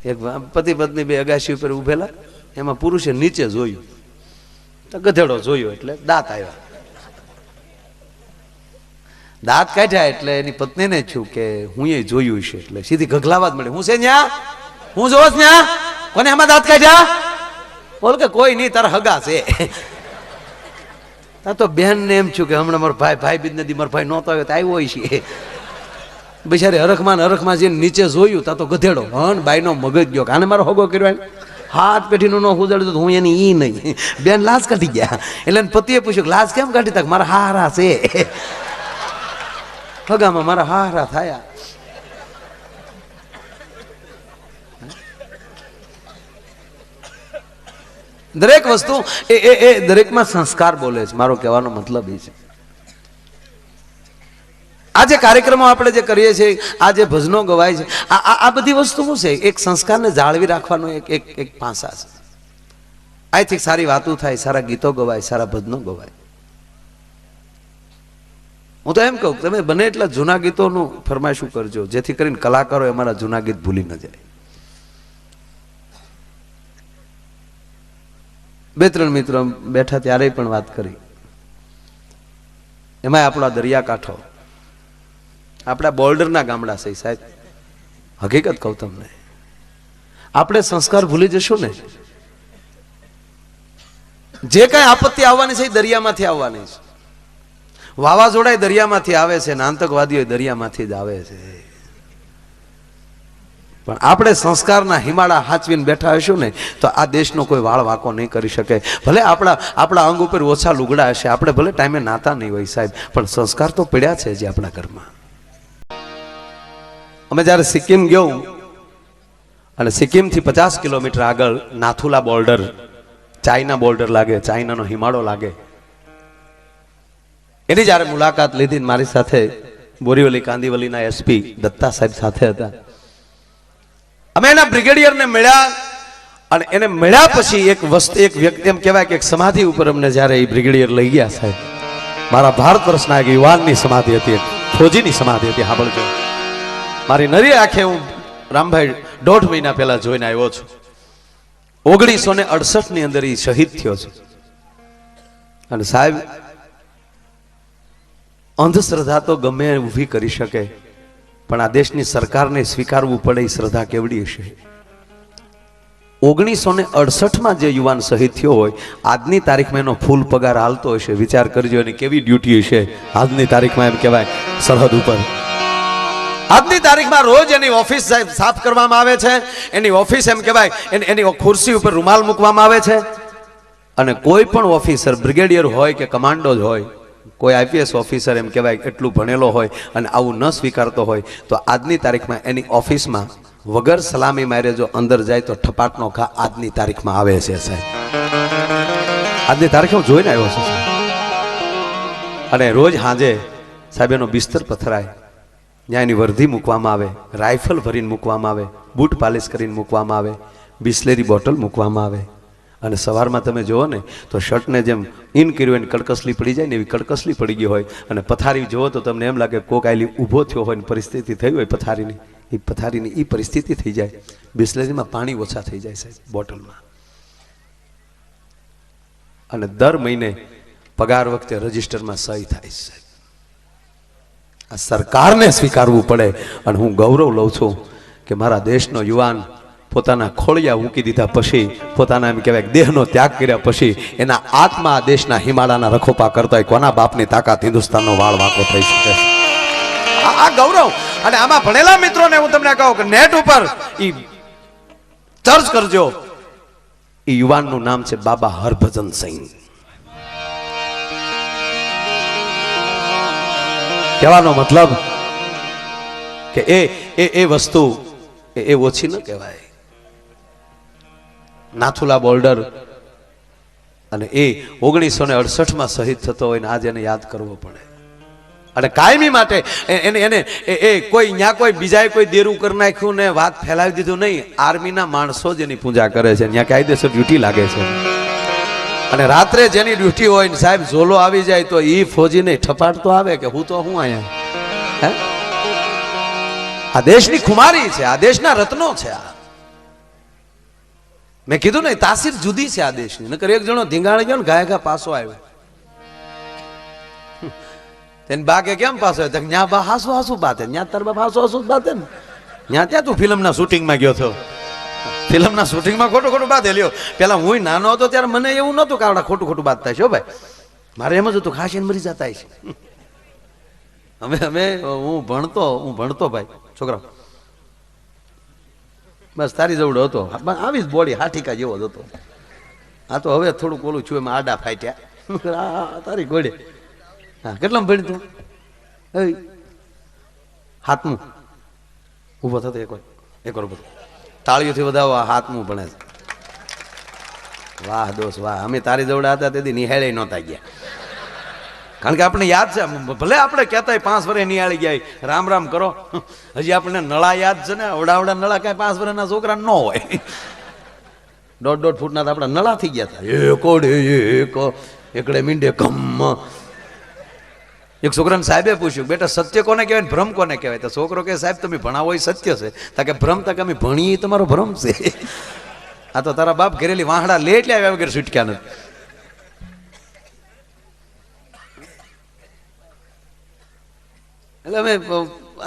એક પતિ પત્ની બે અગાશી ઉપર ઉભેલા, એમાં પુરુષે નીચે જોયું તો ગધેડો જોયો એટલે દાંત આવ્યા. દાંત કાઢ્યા એટલે એની પત્નીને થયું કે હું એ જોયું છે, એટલે સીધી ગગલાવા જ મળે, હું છે ન્યા, હું જોશ ન્યા, કોને આમાં દાંત કાઢ્યા? બોલ કે કોઈ નહીં, તારા હગા છે. તો બેન ને એમ થયું કે હમણાં મારો ભાઈ બીજ નથી, મારો ભાઈ નહોતો આવ્યો તો આવ્યો હોય છે. બિચારી હરખમાં જઈને નીચે જોયું તા તો ગધેડો. હન બાઈ નો મગજ ગયો, આને મારો હગો કર્યો, હાથ પેઢીનો ન ઉજાડ્યો તો હું એની ઈ નહીં. બેન લાશ કાઢી ગયા. એટલે પતિએ પૂછ્યું કે લાશ કેમ કાઢી? તક મારા હારા છે, હગામાં મારા હારા થયા. દરેક વસ્તુ એ દરેકમાં સંસ્કાર બોલે છે. મારો કહેવાનો મતલબ એ છે. આ જે કાર્યક્રમો આપણે જે કરીએ છીએ, આ જે ભજનો ગવાય છે, આ બધી વસ્તુ શું છે? એક સંસ્કારને જાળવી રાખવાનો એક પાસા છે. અહીંથી સારી વાતો થાય, સારા ગીતો ગવાય, સારા ભજનો ગવાય. હું તો એમ કહું, તમે બને એટલા જૂના ગીતોનું ફરમાઈશું કરજો, જેથી કરીને કલાકારો અમારા જૂના ગીત ભૂલી ન જાય. બે ત્રણ મિત્રો બેઠા ત્યારે પણ વાત કરી, એમાં આપણો દરિયાકાંઠો, આપણા બોર્ડરના ગામડા છે સાહેબ. હકીકત કહું તમને, આપણે સંસ્કાર ભૂલી જશું ને, જે કઈ આપત્તિ આવવાની છે એ દરિયામાંથી આવવાની છે. વાવાઝોડા દરિયામાંથી આવે છે ને આતંકવાદીઓ દરિયામાંથી જ આવે છે. પણ આપણે સંસ્કારના હિમાળા હાચવીને બેઠા હશું ને તો આ દેશનો કોઈ વાળ વાંકો નહીં કરી શકે. ભલે આપણા અંગ ઉપર ઓછા લુગડા હશે, આપણે ભલે ટાઈમે નાતા નહીં હોય સાહેબ, પણ સંસ્કાર તો પડ્યા છે જે આપણા ઘરમાં. અમે જ્યારે સિક્કિમ ગયો અને સિક્કિમથી 50 કિલોમીટર આગળ નાથુલા બોર્ડર, ચાઇના બોર્ડર લાગે, ચાઇનાનો હિમાળો લાગે, એની જ્યારે મુલાકાત લીધી, મારી સાથે બોરીવલી કાંદીવલીના એસપી દત્તા સાહેબ સાથે હતા. અમે એના બ્રિગેડિયરને મળ્યા અને એને મળ્યા પછી એક વ્યક્તિ, એમ કહેવાય કે એક સમાધિ ઉપર અમને જ્યારે એ બ્રિગેડિયર લઈ ગયા સાહેબ, મારા ભારત વર્ષના એક યુવાનની સમાધિ હતી, એક ફૌજીની સમાધિ હતી. સાંભળજો, મારી નરી આંખે હું રામભાઈ 1.5 મહિના પહેલા જોઈને આવ્યો છું. 1968 ની અંદર એ શહીદ થયો છે. અને સાહેબ, અંધશ્રદ્ધા તો ગમે ઊભી કરી શકે, પણ આ દેશની સરકારને સ્વીકારવું પડે એ શ્રદ્ધા કેવડી હશે. 1968 જે યુવાન શહીદ થયો હોય, આજની તારીખમાં એનો ફૂલ પગાર હાલતો હશે. વિચાર કરજો એની કેવી ડ્યુટી હશે આજની તારીખમાં. એમ કહેવાય સરહદ ઉપર આજની તારીખમાં રોજ એની ઓફિસ સાફ કરવામાં આવે છે, એની ઓફિસ એમ કહેવાય એની ખુરશી ઉપર રૂમાલ મૂકવામાં આવે છે. અને કોઈ પણ ઓફિસર, બ્રિગેડિયર હોય કે કમાન્ડો જ હોય, કોઈ આઈપીએસ ઓફિસર એમ કહેવાય એટલું ભણેલો હોય અને આવું ન સ્વીકારતો હોય તો આજની તારીખમાં એની ઓફિસમાં વગર સલામી મારે જો અંદર જાય તો ઠપાટનો ઘા આજની તારીખમાં આવે છે સાહેબ. આજની તારીખ હું જોઈને આવ્યો છું સાહેબ. અને રોજ સાંજે સાહેબ એનો બિસ્તર પથરાય, ત્યાં એની વર્ધી મૂકવામાં આવે, રાઇફલ ભરીને મૂકવામાં આવે, બૂટ પાલિશ કરીને મૂકવામાં આવે, બિસ્લેરી બોટલ મૂકવામાં આવે. અને સવારમાં તમે જુઓ ને તો શર્ટને જેમ ઇન કર્યું એને કડકસલી પડી જાય ને એવી કડકસલી પડી ગઈ હોય. અને પથારી જુઓ તો તમને એમ લાગે કોક આયલી ઊભો થયો હોય ને પરિસ્થિતિ થઈ હોય પથારીની એ પરિસ્થિતિ થઈ જાય. બિસ્લેરીમાં પાણી ઓછા થઈ જાય સાહેબ, બોટલમાં. અને દર મહિને પગાર વખતે રજિસ્ટરમાં સહી થાય સાહેબ. આ સરકારને સ્વીકારવું પડે. અને હું ગૌરવ લઉં છું કે મારા દેશનો યુવાન પોતાના ખોળિયા મૂકી દીધા પછી, પોતાના એમ કહેવાય દેહનો ત્યાગ કર્યા પછી એના આત્મા દેશના હિમાલયના રખોપા કરતા હોય. કોના બાપની તાકાત હિન્દુસ્તાનનો વાળ વાંકો થઈ શકે? આ ગૌરવ. અને આમાં ભણેલા મિત્રોને હું તમને કહું કે નેટ ઉપર ઈ સર્ચ કરજો, ઈ યુવાનનું નામ છે બાબા હરભજન સિંહ. કહેવાનો મતલબ કે એ વસ્તુ એ ઓછી ન કહેવાય. નાથુલા બોર્ડર, અને એ 1968 શહીદ થતો હોય ને આજે એને યાદ કરવો પડે. અને કાયમી માટે એને કોઈ ન્યા કોઈ બીજાએ કોઈ દેરું કરી નાખ્યું ને વાત ફેલાવી દીધું નહીં. આર્મીના માણસો જ એની પૂજા કરે છે, ત્યાં કાયદેસર ડ્યુટી લાગે છે. અને રાત્રે જેની ડ્યુટી હોય ને સાહેબ ઝોલો આવી જાય તો એ ફોજીને ઠપાટ તો આવે કે હું તો હું અહીંયા. આ દેશની ખુમારી છે, આ દેશના રત્નો છે. મેં કીધું ને તાસીર જુદી છે આ દેશની. નકર એક જણો ધીંગાણી ગયો ને ઘાય ઘા પાછો આવ્યો. તેને બા કે કેમ પાછો આવ્યો? ન્યા બા હાસુ હાસુ બાતે. ન્યા તાર બાપ હાસુ હાસુ બાતે ને. ન્યા ત્યાં તું ફિલ્મના શૂટિંગમાં ગયો છો. ફિલ્મના શૂટિંગમાં ખોટું ખોટું બાત લ્યો. પેલા હું નાનો હતો ત્યારે મને એવું નહોતું કે આવડા ખોટું ખોટું બાત થાય છે ભાઈ. મારે એમ જ હતું ખાસીને મરી જતા છે. હું ભણતો ભાઈ છોકરા બસ તારી જેવડો હતો. આવી જ બોડી હાઠીકા જેવો જ હતો. આ તો હવે થોડુંક ઓલું છું એમાં આડા ફાટ્યા તારી ગોળે. હા કેટલામાં ભણી તું? હાથમું ઊભો થતો એક વાર તાળીઓથી બધા હાથમું ભણે છે. વાહ દોસ્ત વાહ. અમે તારી જેવડા હતા તેથી નિહાળે નહોતા ગયા. કારણ કે આપણે યાદ છે, ભલે આપણે કહેતા 5 વર્ષ નિહાળી ગયા રામ રામ કરો, હજી આપણને નળા યાદ છે ને. અવડા નળા કાંઈ 5 વર્ષના છોકરા ન હોય. 1.5 ફૂટના તો આપણા નળા થઈ ગયા હતા. એકડે મીંડે કમ. એક છોકરાને સાહેબે પૂછ્યું બેટા સત્ય કોને કહેવાય ને ભ્રમ કોને કહેવાય? તો છોકરો કે સાહેબ તમે ભણાવો એ સત્ય છે. તા કે ભ્રમ તા કે અમે ભણીએ તમારો ભ્રમ છે. આ તો તારા બાપ ઘરેલી વાહડા લે એટલે આવ્યા વગર છૂટક્યા નથી. એટલે અમે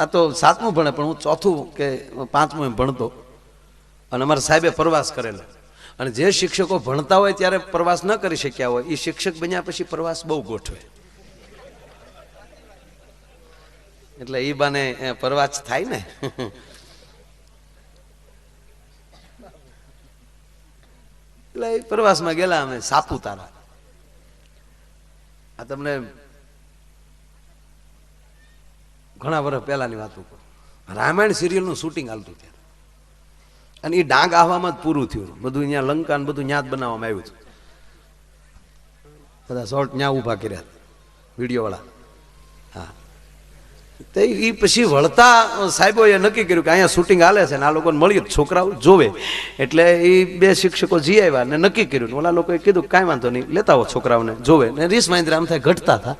આ તો 7મું ભણે પણ હું 4થું કે 5મું એમ ભણતો. અને અમારા સાહેબે પ્રવાસ કરેલો. અને જે શિક્ષકો ભણતા હોય ત્યારે પ્રવાસ ન કરી શક્યા હોય એ શિક્ષક બન્યા પછી પ્રવાસ બહુ ગોઠવે. એટલે એ બાને પ્રવાસ થાય ને. એટલે એ પ્રવાસમાં ગયેલા અમે સાપુતારા. આ તમને ઘણા વર્ષ પહેલાની વાત કરું. રામાયણ સિરિયલનું શૂટિંગ હાલતું ત્યારે. અને એ ડાંગ આવામાં જ પૂરું થયું. બધું અહીંયા લંકા ને બધું ત્યાં જ બનાવવામાં આવ્યું હતું. બધા શોર્ટ ત્યાં ઊભા કર્યા વિડીયોવાળા. હા તો એ પછી વળતા સાહેબોએ નક્કી કર્યું કે અહીંયા શૂટિંગ હાલે છે ને આ લોકોને મળીએ છોકરાઓ જોવે. એટલે એ 2 શિક્ષકો જી આવ્યા ને નક્કી કર્યું. ને ઓલા લોકોએ કીધું કાંઈ વાંધો નહીં લેતા હો છોકરાઓને જોવે. ને રીસ મહેન્દ્ર આમ થાય ઘટતા હતા.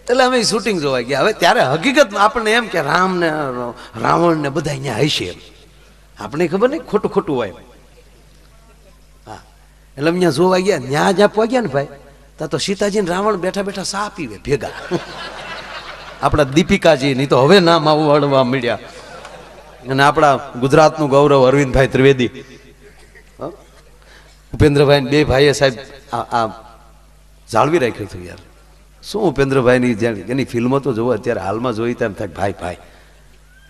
એટલે અમે શૂટિંગ જોવા ગયા. હવે ત્યારે હકીકત આપણને એમ કે રામ ને રાવણ ને બધા અહીંયા હશે એમ આપણે ખબર નહીં ખોટું ખોટું હોય. હા એટલે અમે ત્યાં જોવા ગયા. ત્યાં જ આપવા ગયા ને ભાઈ ત્યાં તો સીતાજી ને રાવણ બેઠા બેઠા સા પીવે ભેગા. આપણા દીપિકાજી નહીં તો હવે નામ આવડવા મળ્યા. અને આપણા ગુજરાતનું ગૌરવ અરવિંદભાઈ ત્રિવેદી, ઉપેન્દ્રભાઈ 2 ભાઈએ સાહેબ આ જાળવી રાખ્યું હતું યાર. શું ઉપેન્દ્રભાઈની એની ફિલ્મો તો જોવો અત્યારે હાલમાં જોઈ ત્યારે થાય ભાઈ.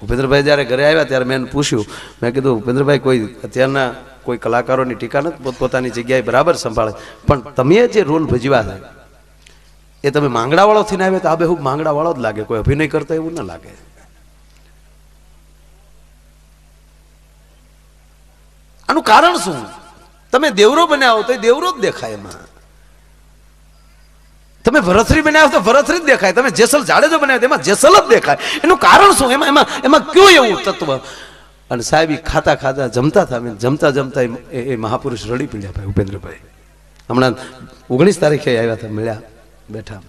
ઉપેન્દ્રભાઈ જ્યારે ઘરે આવ્યા ત્યારે મેં પૂછ્યું, મેં કીધું ઉપેન્દ્રભાઈ કોઈ અત્યારના કોઈ કલાકારોની ટીકા નથી, પોતપોતાની જગ્યાએ બરાબર સંભાળે, પણ તમે જે રોલ ભજવ્યા છે એ તમે માંગડાવાળો થઈને આવ્યા તો આ બેહુબ માંગડાવાળો જ લાગે, કોઈ અભિનય કરતા એવું ના લાગે. આનું કારણ શું? તમે દેવરો બનાવો તો દેવરો જ દેખાય એમાં. તમે ભરથરી બનાવો તો ભરથરી જ દેખાય. તમે જેસલ જાડેજો બનાવો એમાં જેસલ જ દેખાય. એનું કારણ શું? એમાં કયું એવું તત્વ? અને સાહેબ ખાતા ખાતા જમતા હતા. જમતા જમતા એ મહાપુરુષ રડી પીડ્યા ભાઈ ઉપેન્દ્રભાઈ. હમણાં 19 તારીખે આવ્યા હતા, મળ્યા, બેઠા.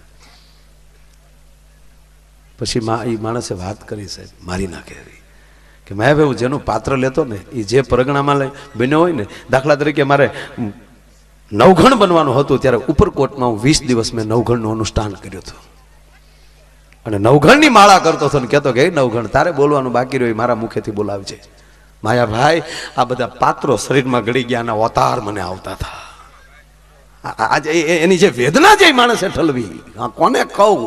પછી એ માણસે વાત કરી સાહેબ મારી નાખે એવી કે માયાભાઈ હું જેનું પાત્ર લેતો ને એ જે પરગણામાં બન્યો હોય ને, દાખલા તરીકે મારે નવઘણ બનવાનું હતું ત્યારે ઉપરકોટમાં હું 20 દિવસ મેં નવઘણનું અનુષ્ઠાન કર્યું હતું. અને નવઘણની માળા કરતો હતો ને કહેતો કે એ નવઘણ તારે બોલવાનું બાકી રહ્યું મારા મુખેથી બોલાવજે. માયાભાઈ આ બધા પાત્રો શરીરમાં ગળી ગયા અને અવતાર મને આવતા હતા. આજે એની જે વેદના જે માણસે ઠલવી, કોને કહું.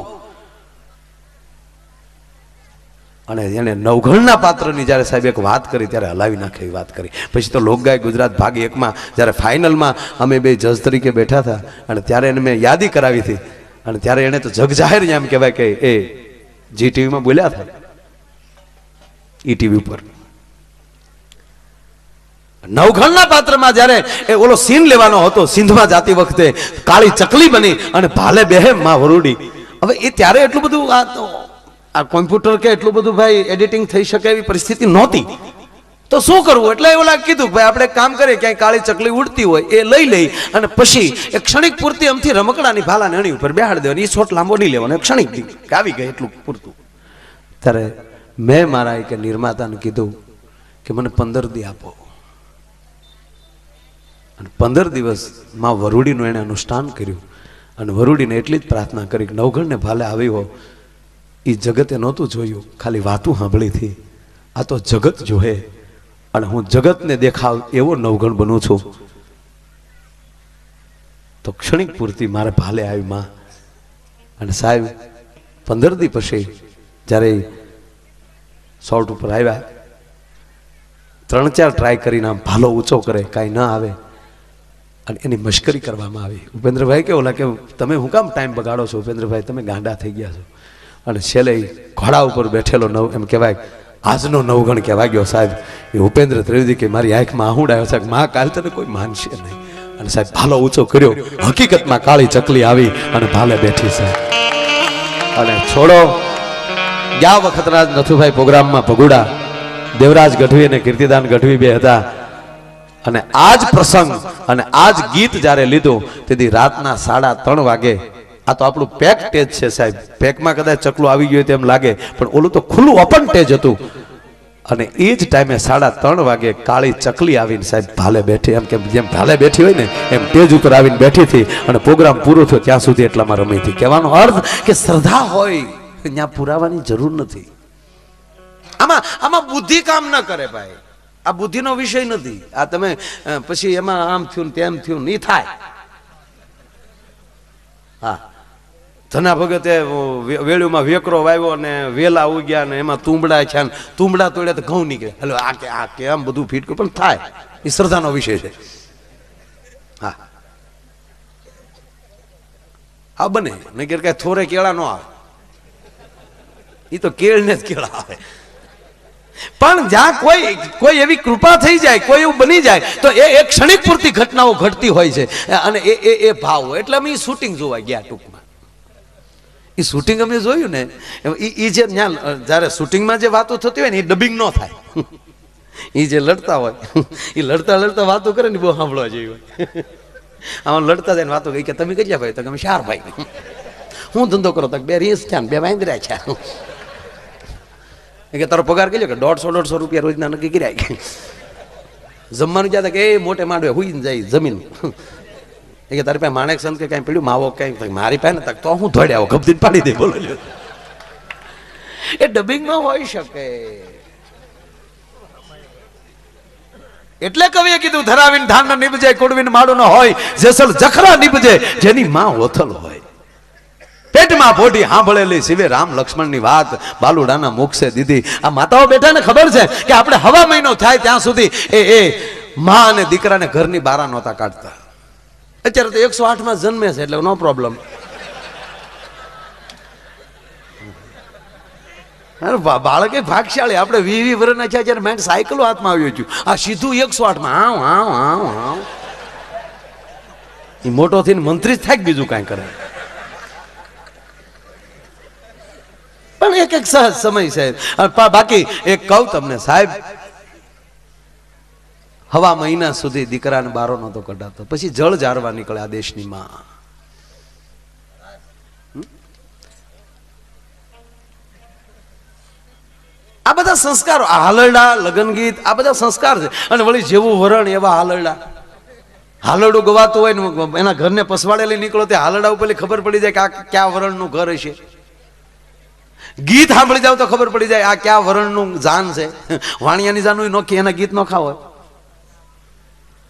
અને એને નવઘણના પાત્રની જ્યારે સાહેબ એક વાત કરી ત્યારે હલાવી નાખે એવી વાત કરી. પછી તો લોકગાય ગુજરાત ભાગ 1માં જ્યારે ફાઇનલમાં અમે 2 જજ તરીકે બેઠા હતા અને ત્યારે એને મેં યાદી કરાવી હતી. અને ત્યારે એને તો જગ જાહેર એમ કહેવાય કે એ જી ટીવીમાં બોલ્યા હતા, ઈ ટીવી ઉપર. નવઘણના પાત્રમાં જ્યારે એ ઓલો સીન લેવાનો હતો, સિંધમાં જાતી વખતે કાળી ચકલી બની અને ભાલે બેહે માં વરુડી. હવે એ ત્યારે એટલું બધું આ કોમ્પ્યુટર કે એટલું બધું ભાઈ એડિટિંગ થઈ શકે એવી પરિસ્થિતિ નહોતી. તો શું કરવું? એટલે ઓલા કીધું ભાઈ આપણે કામ કરીએ, ક્યાંય કાળી ચકલી ઉડતી હોય એ લઈ અને પછી એક ક્ષણિક પૂરતી અમથી રમકડાની ભાલાને અણી ઉપર બેહાડી દેવાની. એ શોટ લાંબો નહીં લેવાનો, ક્ષણિક આવી ગઈ એટલું પૂરતું. ત્યારે મેં મારા એક નિર્માતાને કીધું કે મને 15 દી આપો, અને 15 દિવસમાં વરુડીનું એણે અનુષ્ઠાન કર્યું. અને વરુડીને એટલી જ પ્રાર્થના કરી કે નવઘણને ભાલે આવી હો, એ જગતે નહોતું જોયું, ખાલી વાતું સાંભળી હતી, આ તો જગત જોહે, અને હું જગતને દેખાવ એવો નવઘણ બનું છું. તો ક્ષણિક પૂરતી મારે ભાલે આવી માં. અને સાહેબ 15 દી પછી જ્યારે શોર્ટ ઉપર આવ્યા, 3-4 ટ્રાય કરીને આમ ભાલો ઊંચો કરે, કાંઈ ન આવે, અને એની મશ્કરી કરવામાં આવી. ઉપેન્દ્રભાઈ કે ઓલા કે તમે હું કામ ટાઈમ બગાડો છો ઉપેન્દ્રભાઈ, તમે ગાંડા થઈ ગયા છો. અને છેલ્લે ઘોડા ઉપર બેઠેલો એમ કહેવાય આજનો નવગણ કહેવાય ગયો સાહેબ, એ ઉપેન્દ્ર ત્રિવેદી કે મારી આંખમાં આહુડ આવ્યો સાહેબ, માં કાલ તને કોઈ માનશે નહીં. અને સાહેબ ભાલો ઊંચો કર્યો, હકીકતમાં કાળી ચકલી આવી અને ભાલે બેઠી સાહેબ. અને છોડો ગયા વખતના નથુભાઈ પ્રોગ્રામમાં ભગુડા દેવરાજ ગઢવી અને કીર્તિદાન ગઢવી બે હતા. અને આજ પ્રસંગ અને આજ ગીત જ્યારે લીધું તેથી રાતના 3:30 વાગે, આ તો આપણું પેક ટેજ છે સાહેબ, પેકમાં કદાચ ચકલું આવી ગયું તેમ લાગે, પણ ઓલું તો ખુલ્લું ઓપન ટેજ હતું. અને એ જ ટાઈમે 3:30 વાગે કાળી ચકલી આવીને સાહેબ ભાલે બેઠી, એમ કે જેમ ભાલે બેઠી હોય ને એમ ટેજ ઉપર આવીને બેઠી હતી. અને પ્રોગ્રામ પૂરો થયો ત્યાં સુધી એટલામાં રમી હતી. કહેવાનો અર્થ કે શ્રદ્ધા હોય ત્યાં પુરાવાની જરૂર નથી. આમાં બુદ્ધિ કામ ન કરે ભાઈ, આ બુદ્ધિનો વિષય નથી. આ તમે પછી એમાં આમ થયું તેમ થયું નહીં થાય. હા, ધના ભગતે વેળુમાં વેકરો વાવ્યો અને વેલા ઉગ્યા ને એમાં તુંબડા છે, તુંબડા તોડ્યા તો ઘઉં નીકળે. હલો આ કે આમ બધું ફીટકું પણ થાય, એ શ્રદ્ધાનો વિષય છે. હા, આ બને નહીતર કઈ થોરે કેળા ન આવે, એ તો કેળને જ કેળા આવે. પણ જ્યાં કોઈ એવી કૃપા થઈ જાય, કોઈ એવું બની જાય, તો એ ક્ષણિક પૂરતી ઘટનાઓ ઘટતી હોય છે. અને એ ભાવ હોય. એટલે અમે શૂટિંગ જોવા ગયા. ટૂંકમાં એ શૂટિંગ અમે જોયું ને, એ જે જ્યારે શૂટિંગમાં જે વાતો થતી હોય ને એ ડબિંગ ન થાય. એ જે લડતા હોય એ લડતા લડતા વાતો કરે ને બહુ સાંભળવા જેવી હોય. આમાં લડતા જાય વાતો ગઈ કે તમે કેટલા ભાઈ, તો અમે 4 ભાઈ. હું ધંધો કરો તો 2 રીસ છે 2 વાંદરા છે. કે તારો પગાર કેટલો? કે 150-150 રૂપિયા રોજના નક્કી કર્યા. જમવાનું જ્યાં કે એ મોટે માંડવે હુઈ જાય જમીન. કે તારી પાસે માણેક સંત કે કઈ પડ્યું માવો કઈ? મારી પાસે ને તો હું ધોડે આવો ગપથી પાડી દે. બોલો, એ ડબિંગમાં હોઈ શકે. એટલે કવિએ કીધું ધરાવીને ધાન નીપજે, કુડવીને માડું ન હોય, જેસલ જખરા નીપજે, જેની માં ઓથલ હોય. પેટમાં પોઢી સાંભળેલી શિવે રામ લક્ષ્મણની વાત બાલુડાના મુખસે દીધી. આ માતાઓ બેઠા ને ખબર છે કે આપણે હવા મહિનો થાય ત્યાં સુધી એ માં અને દીકરાને ઘરની બહાર નહોતા કાઢતા. અત્યારે તો 108 માં જન્મે છે એટલે નો પ્રોબ્લેમ. બાળક એ ભાગશાળી. આપણે 20 વર્ષના છે જ્યારે મેં સાયકલો હાથમાં આવ્યો છું, આ સીધું 108 માં આવ આવ આવ આવ. એ મોટો થઈને મંત્રી જ થાય બીજું કાંઈ કરે. પણ એક સહજ સમય છે. બાકી એક કહું તમને સાહેબ, હવા મહિના સુધી દીકરાને બારો નહોતો કઢાતો, પછી જળ જારવા નીકળે આ દેશની માં. આ બધા સંસ્કારો, આ હાલરડા, લગ્ન ગીત, આ બધા સંસ્કાર છે. અને વળી જેવું વરણ એવા હાલરડા. હાલરડું ગવાતું હોય ને એના ઘરને પસવાડે લઈ નીકળો તે હાલરડા ઉપર ખબર પડી જાય કે આ ક્યાં વરણનું ઘર હશે. ગીત સાંભળી જાવ તો ખબર પડી જાય આ ક્યાં વરણનું જાન છે. વાણિયાની જાન હોય નોખી, એના ગીત નોખા હોય.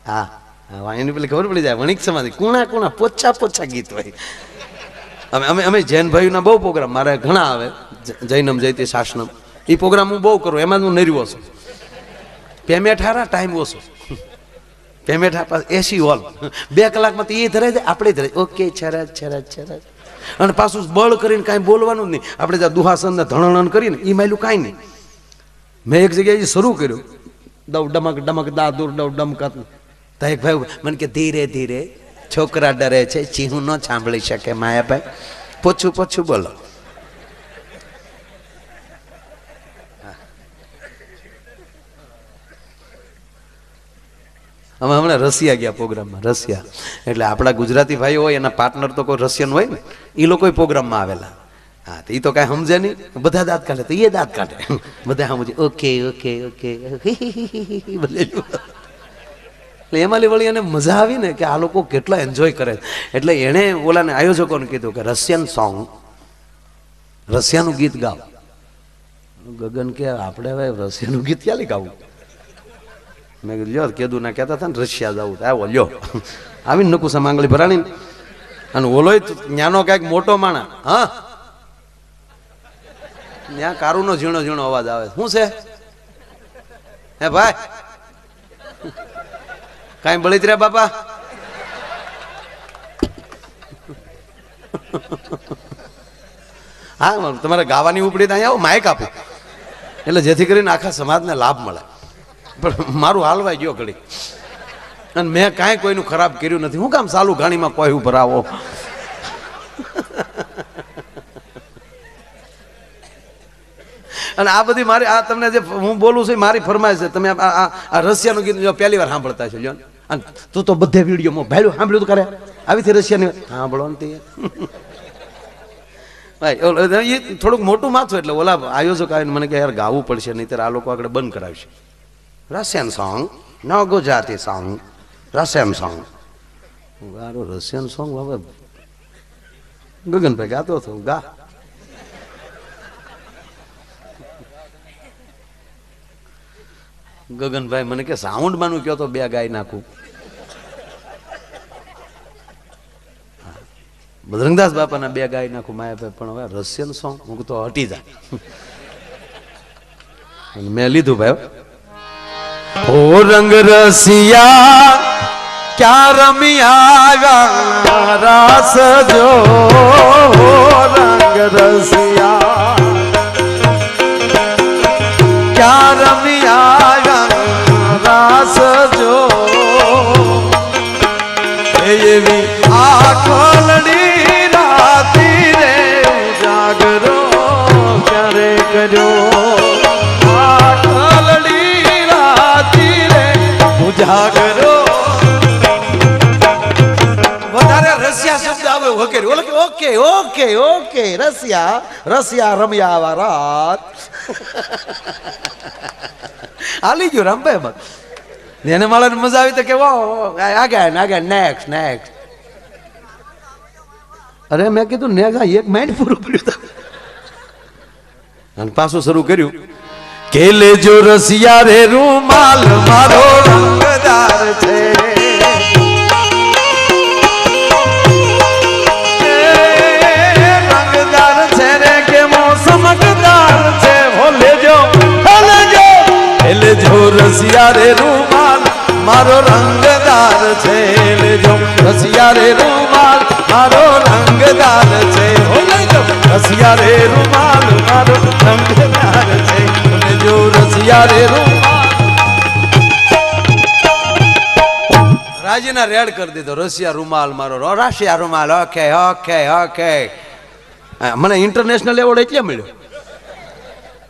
હા, વાણિયાની પેલી ખબર પડી જાય. વણિક સમાધિ કુણા કુણા પોચા પોચા ગીત હોય. અમે જૈન ભાઈઓના બહુ પ્રોગ્રામ, મારે ઘણા આવે, જૈનમ જયતી શાસનમ, એ પ્રોગ્રામ હું બહુ કરું. એમાં હું નર્યો છું. પેમેઠારા ટાઈમ ઓછો. પેમેઠા પાસ એસી હોલ 2 કલાકમાં તો એ ધરાય જાય, આપણે ધરાય. ઓકે છરજ છરજ છરજ. અને પાછું બળ કરીને કાંઈ બોલવાનું જ નહીં. આપણે જ્યાં દુહાસનને ધણણ કરીને એ માયલું કાંઈ નહીં. મેં એક જગ્યાએ શરૂ કર્યું, દવ ડમક ડમક દાદુર ડવ ડમકત. તો એક ભાઈ મને કે ધીરે ધીરે છોકરા ડરે છે, ચીહું ન સાંભળી શકે માયાભાઈ, પોછું પોછું બોલો. અમે હમણાં રશિયા ગયા પ્રોગ્રામમાં. રશિયા એટલે આપણા ગુજરાતી ભાઈઓ હોય એના પાર્ટનર તો કોઈ રશિયન હોય ને, એ લોકો પ્રોગ્રામમાં આવેલા. હા તો એ તો કાંઈ સમજે નહીં, બધા દાંત કાઢે તો એ દાંત કાઢે, બધા સમજે ઓકે ઓકે ઓકે એટલે એમાં વળી એને મજા આવી ને કે આ લોકો કેટલા એન્જોય કરે. એટલે એણે ઓલાને આયોજકોને કીધું કે રશિયન સોંગ, રશિયાનું ગીત ગાવ. ગગન કે આપણે હવે રશિયાનું ગીત ક્યાં ગાવું? મેં કીધું લ્યો કીધું ના કહેતા હતા ને રશિયા જવું, આવો લ્યો આવીને નકુસા માંગલી ભરાણી. અને ઓલો ન્યાનો કઈક મોટો માણા, હા ત્યાં કારુનો ઝીણો ઝીણો અવાજ આવે, શું છે હે ભાઈ? કઈ બળી રહ્યા બાપા? હા તમારે ગાવાની ઉપડી ત્યાં આવો, માઇક આપો એટલે જેથી કરીને આખા સમાજને લાભ મળે. પણ મારું હાલવાઈ ગયો ઘડી, અને મેં કાંઈ કોઈનું ખરાબ કર્યું નથી. હું કામ ચાલુ ઘાણીમાં કોઈ ઉપર આવો? અને આ બધી મારી આ તમને જે હું બોલું છું મારી ફરમાઈશ છે. તમે આ રશિયાનું ગીત જો પહેલી વાર સાંભળતા છો લ્યો, અને તું તો બધે વિડીયોમાં ભાઈ સાંભળ્યું કરે આવીથી રશિયાની સાંભળો ને તે ભાઈ એ થોડુંક મોટું માથું. એટલે ઓલા આયોજક આવીને મને કે યાર ગાવું પડશે, નહીં ત્યારે આ લોકો આગળ બંધ કરાવશે. રશિયન સોંગ, ન ગુજરાતી સોંગ, રશિયન સોંગ. ગારો રશિયન સોંગ હવે ગગનભાઈ ગાતો હતો, ગા. ગગનભાઈ મને કે સાઉન્ડ માનું કયો તો બે ગાય નાખું. બજરંગદાસ બાપાના બે ગાય નાખું માયાભાઈ, પણ હવે રશિયન સોંગ હું તો હટી જાય. મેં લીધું ભાઈ. ઓ રંગ રસિયા ક્યાં રમી આવ્યા રાસ જો, રંગ રસિયા ક્યાં રમી આવ્યા રાસ જો, એવી આખોલડી રાતી રે જાગરો ક્યારે કર્યો, આખોલડી રાતી રે જાગરો. વધારે રશિયા શબ્દ આવે વગેરે ઓલો કે okay okay okay Russia Russia રમ્યા આવા રાત હાલી ગયું રામભાઈ. એને માળાને મજા આવી તો કે આગળ આગળ નેક્સ્ટ નેક્સ્ટ. અરે મેં કીધું ને એક માઇન્ડ પૂરું કર્યું અને પાછું શરૂ કર્યું કે લેજો રસિયા રે રૂમાલ મારો રંગદાર છે, રંગદાર છે રે કે મોસમકદાર છે. હો લેજો લેજો રસિયા રે રૂમાલ મારો રંગદાર છે, લેજો રસિયા રે રૂમાલ મારો રંગદાર છે, લેજો રસિયા રે રૂમાલ મારો રંગદાર છે, લેજો રસિયા રે રૂમાલ. રાજીના રેડ કરી દીધો, રશિયા રૂમાલ મારો, રશિયા રૂમાલ. Okay okay okay. મને ઇન્ટરનેશનલ એવોર્ડ એટલે મળ્યો.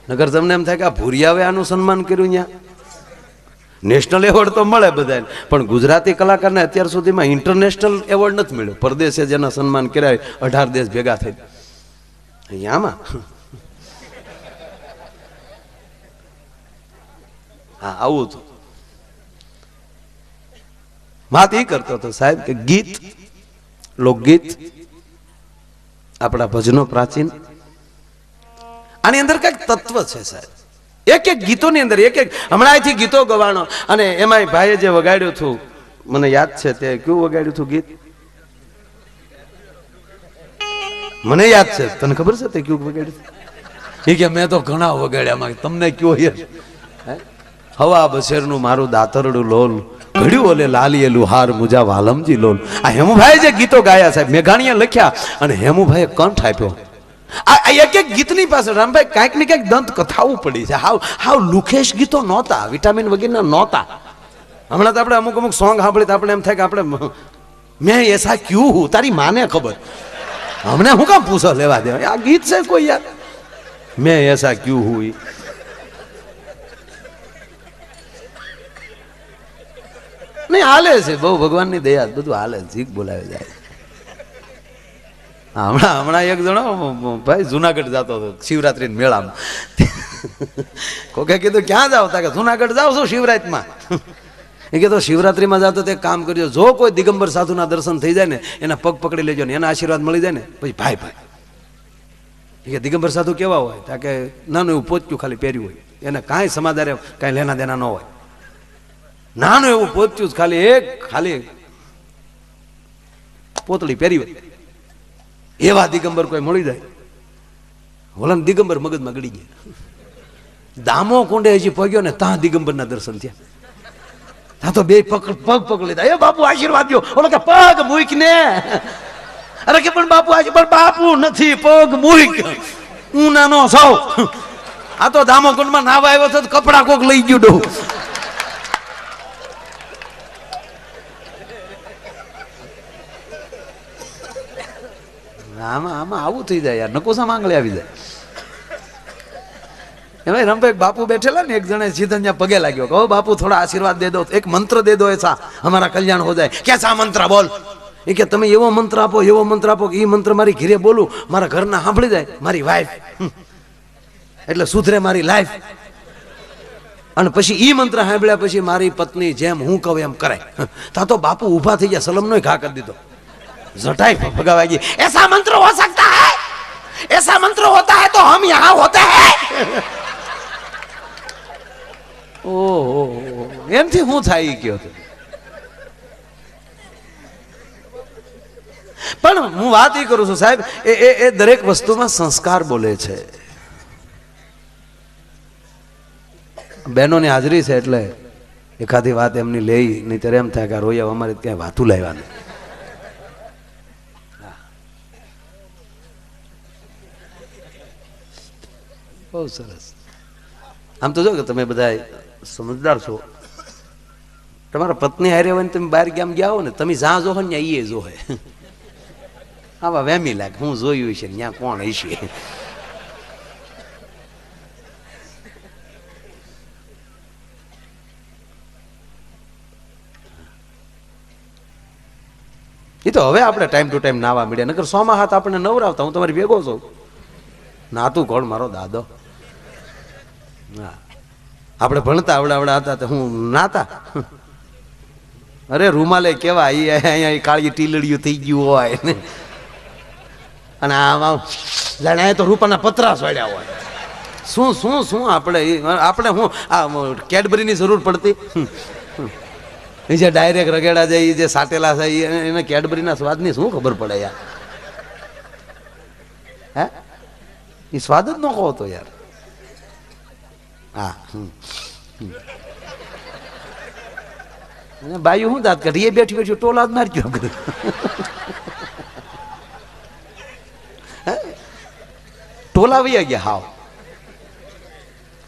નગર તમને એમ થાય કે આ ભૂરિયાવે આનું સન્માન કર્યું. ત્યાં નેશનલ એવોર્ડ તો મળે બધાને, પણ ગુજરાતી કલાકારને અત્યાર સુધીમાં ઇન્ટરનેશનલ એવોર્ડ નથી મળ્યો. પરદેશે જેના સન્માન કર્યા 18 દેશ ભેગા થઈ અહીંયામાં. હા આવું હતું. વાત એ કરતો હતો સાહેબ કે ગીત, લોકગીત, આપણા ભજનો પ્રાચીન, આની અંદર કઈક તત્વ છે સાહેબ. એક એક ગીતોની અંદર એક એક હમણાં અહીંથી ગીતો ગવાનો, અને એમાં ભાઈએ જે વગાડ્યું હતું મને યાદ છે તે કેવું વગાડ્યું હતું ગીત મને યાદ છે. તને ખબર છે તે કેવું વગાડ્યું? એ કે મેં તો ઘણા વગાડ્યા, તમને કયો યાર? હવા બશેરનું મારું દાતરડું લોલ, ઘડ્યું ઓલે લાલીએલું હાર મુજા વાલમજી લોલ. આ હેમુભાઈ જે ગીતો ગાયા સાહેબ, મેઘાણીએ લખ્યા અને હેમુભાઈએ કંઠ આપ્યો. આ એક એક ગીતની પાસે રામભાઈ કાંઈક ને કાંઈક દંત કથાઓ પડી છે. હાવ લુખેશ ગીતો નહોતા, વિટામિન વગેરેના નહોતા. હમણાં તો આપણે અમુક અમુક સોંગ સાંભળી તો આપણે એમ થાય કે આપણે મેં એસા ક્યું હું, તારી માને ખબર, હમણાં હું કામ પૂછો લેવા દેવા. આ ગીત છે કોઈ યાર, મેં એસા ક્યું હું. નહીં હાલે છે, બહુ ભગવાનની દયા, બધું હાલે, જીક બોલાવે જાય. હમણાં એક જણો ભાઈ જુનાગઢ જતો હતો શિવરાત્રી મેળામાં. કોકે કીધું ક્યાં જાવ? તા કે જુનાગઢ જાવ છું શિવરાત્રીમાં. એ કીધું શિવરાત્રીમાં જાતો તે કામ કરજો, જો કોઈ દિગંબર સાધુના દર્શન થઈ જાય ને એના પગ પકડી લેજો ને એના આશીર્વાદ મળી જાય ને પછી ભાઈ ભાઈ. એ કે દિગંબર સાધુ કેવા હોય? તા કે નાનું એવું પોચ્યું ખાલી પહેર્યું હોય, એને કાંઈ સમાધારે કાંઈ લેના દેના ન હોય. નાનું એવું પોચ્યું ખાલી પોતળી પહેરી હોય એવા દિગંબર કોઈ મળી જાય. ઓલા દિગંબર મગજમાં ગળી ગયા. દામો કુંડે હજી પગ્યો ને ત્યાં દિગંબરના દર્શન થયા. ત્યાં તો બે પગ પકડી લીધા. એ બાપુ આશીર્વાદ દો. ઓલો કે પગ મૂક ને. અરે કે પણ બાપુ પણ બાપુ નથી, પગ મૂક. હું નાનો સૌ. આ તો દામો કુંડમાં નાવા આવ્યો તો કપડા કોક લઈ ગયું ડો. આમાં આવું થઈ જાય યાર, નકોસા માંગલે આવી જાય. એમાં રંભાઈ બાપુ બેઠેલા ને, એક જણે સીધા પગે લાગ્યો, કહો બાપુ થોડા આશીર્વાદ દે દો, એક મંત્ર દે દો, એસા હમારા કલ્યાણ હો જાય. કેસા મંત્ર બોલ? એ કે તમે એવો મંત્ર આપો કે એ મંત્ર મારી ઘીરે બોલું, મારા ઘરના સાંભળી જાય, મારી વાઈફ એટલે સુધરે મારી લાઈફ. અને પછી ઈ મંત્ર સાંભળ્યા પછી મારી પત્ની જેમ હું કહું એમ કરે. તા તો બાપુ ઊભા થઈ ગયા, સલમનો ઘા કરી દીધો, जटाई भगावा गई. ऐसा मंत्र हो सकता है? ऐसा मंत्र होता है तो हम यहाँ होते हैं. ओहो, एमथी हूँ थाई क्यों? पण હું વાત એ કરું છું સાહેબ, એ દરેક વસ્તુમાં સંસ્કાર બોલે છે. બહેનોની હાજરી છે એટલે એકાદી વાત એમની લઈ, નહીં ત્યારે એમ થાય કે રોયા અમારે ક્યાંય વાતું લાવવાનું. બહુ સરસ. આમ તો જો કે તમે બધા સમજદાર છો. તમારા પત્ની હારે હોય ને તમે બહાર ગામ ગયા હો ને, તમે જ્યાં જોહો ને એ જોહે. આવા વેમી લાગે, હું જોયું છે ત્યાં કોણ હશે. એ તો હવે આપણે ટાઈમ ટુ ટાઈમ નાવા મળ્યા, નકર 100 માં હાથ આપણે નવરાવતા. હું તમારી ભેગો છું. નાતું કોણ? મારો દાદો. હા, આપણે ભણતા આવડા હતા તો હું નાતા. અરે રૂમાલે કેવા અહીંયા કાળી ટીલડીયું થઈ ગયું હોય ને, અને આમ જાણે તો રૂપાના પતરા સોડ્યા હોય. શું શું શું આપણે હું આ કેડબરીની જરૂર પડતી? એ જે ડાયરેક્ટ રગેડા જાય, જે સાટેલા છે એને કેડબરીના સ્વાદની શું ખબર પડે યાર? હે, એ સ્વાદ જ ન કહો તો યાર. હા, બાયું શું દાંત કાઢી? એ બેઠી બેઠી ટોલા જ મારી ગયો. ટોલા વયા ગયા, હાવ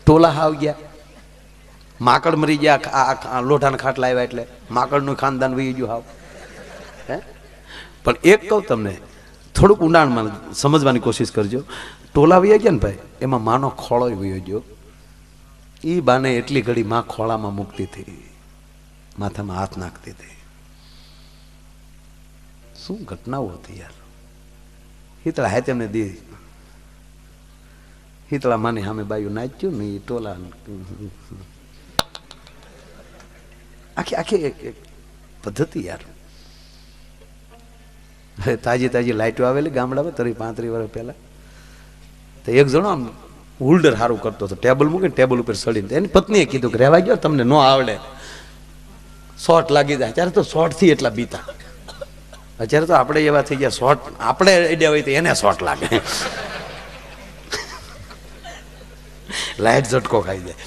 ટોલા હાવ ગયા. માકડ મરી ગયા, લોઢાના ખાટલા આવ્યા એટલે માકડનું ખાનદાન વહી ગયું હાવ. હે, પણ એક કહું તમને, થોડુંક ઊંડાણમાં સમજવાની કોશિશ કરજો. ટોલા વયા ગયા ને ભાઈ, એમાં માનો ખોળો વયો ગયો. એ બાને એટલી ઘડી માં ખોળામાં મૂકતી હતી, માથામાં હાથ નાખતી હતી. શું ઘટનાઓ હતી યાર. હિતળા હે તેમને દી, હિતળા માની સામે બાયું નાચ્યું ને, એ ટોલા આખી આખી એક પદ્ધતિ યાર. તાજી તાજી લાઈટો આવેલી ગામડામાં 35 વર્ષ પહેલા. તો એક જણો આમ હોલ્ડર સારું કરતો હતો, ટેબલ મૂકીને ટેબલ ઉપર સડીને એની પત્નીએ કીધું કે રહેવા ગયો, તમને ન આવડે, શોર્ટ લાગી જાય. ત્યારે તો શોર્ટ થી એટલા બીતા. અત્યારે તો આપણે એવા થઈ ગયા, શોર્ટ આપણે એડ્યા હોય તો એને શોર્ટ લાગે. લાઈટ ઝટકો ખાઈ જાય.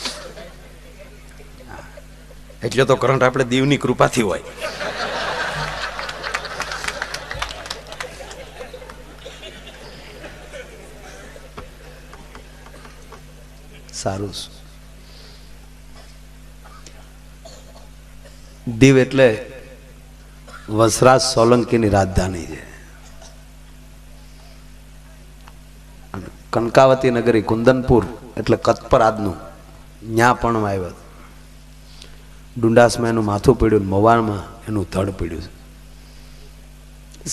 એટલે તો કરંટ આપણે દીવની કૃપાથી હોય. સારું. દીવ એટલે વસરાજ સોલંકીની રાજધાની છે. કનકાવતી નગરી કુંદનપુર એટલે કતપર આજનું, ન્યા પણ આવ્યો. ડુંડાસમાં એનું માથું પડ્યું, મવાણમાં એનું ધડ પડ્યું છે.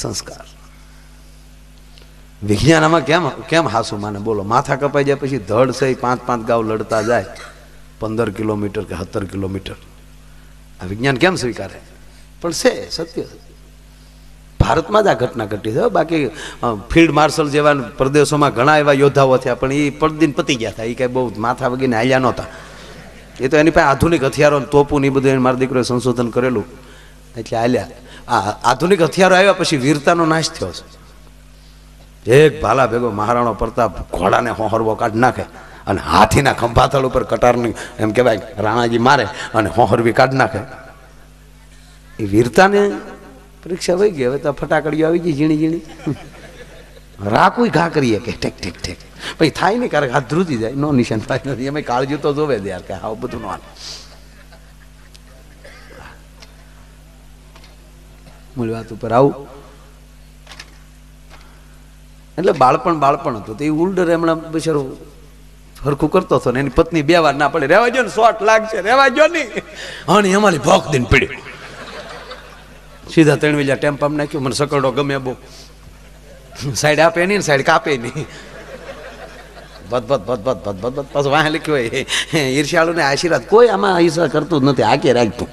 સંસ્કાર. વિજ્ઞાન આમાં કેમ કેમ હાસું માને બોલો? માથા કપાઈ જાય પછી ધડ છે 5-5 ગાઉ લડતા જાય 15 કિલોમીટર કે 17 કિલોમીટર. આ વિજ્ઞાન કેમ સ્વીકારે? પણ છે સત્ય. ભારતમાં જ આ ઘટના ઘટી છે. બાકી ફિલ્ડ માર્શલ જેવા પ્રદેશોમાં ઘણા એવા યોદ્ધાઓ થયા, પણ એ પડદીન પતી ગયા હતા. એ કાંઈ બહુ માથા વગીને હાલ્યા નહોતા. એ તો એની પાસે આધુનિક હથિયારો તોપું એ બધું મારા દીકરોએ સંશોધન કરેલું એટલે હાલ્યા. આ આધુનિક હથિયારો આવ્યા પછી વીરતાનો નાશ થયો છે. એક ભાલા ભેગો મહારાણો પ્રતાપ ઘોડાને હોહરવો કાઢ નાખે અને હાથીના ખંભાતળ ઉપર કટારની એમ કહેવાય રાણાજી મારે અને હોહરવી કાઢ નાખે. એ વીરતાને પરીક્ષા વહી ગઈ. હવે તો ફટાકડીઓ આવી ગઈ ઝીણી ઝીણી. રાખું ઘા કરીએ કે ઠેક ઠેક ઠેક પછી થાય નહીં, ક્યારેક હાથ ધ્રુજી જાય. નો નિશાન થાય નથી. એમ કાળજી તો જોવે દે યાર કે આવું બધું નો હાલ. મૂળ વાત ઉપર આવું એટલે બાળપણ હતું. તો એ ઉલ્ડર હમણાં બિચારો હરખું કરતો હતો ને એની પત્ની 2 વાર ના પડે, રહેવા જો ને શોર્ટ લાગશે, રહેવા જો નહીં. અને અમારી ભોખ દઈને પીડ્યો. સીધા 3 વીલા ટેમ્પામાં નાખ્યું. મને સકડો ગમે બહુ. સાઈડ આપે નહીં ને સાઈડ કાપે નહીં. ભત પાછું વાહ લખ્યું હોય ઈર્ષ્યાળુ ને આશીર્વાદ. કોઈ આમાં ઈર્ષા કરતું જ નથી. આકે રાખતું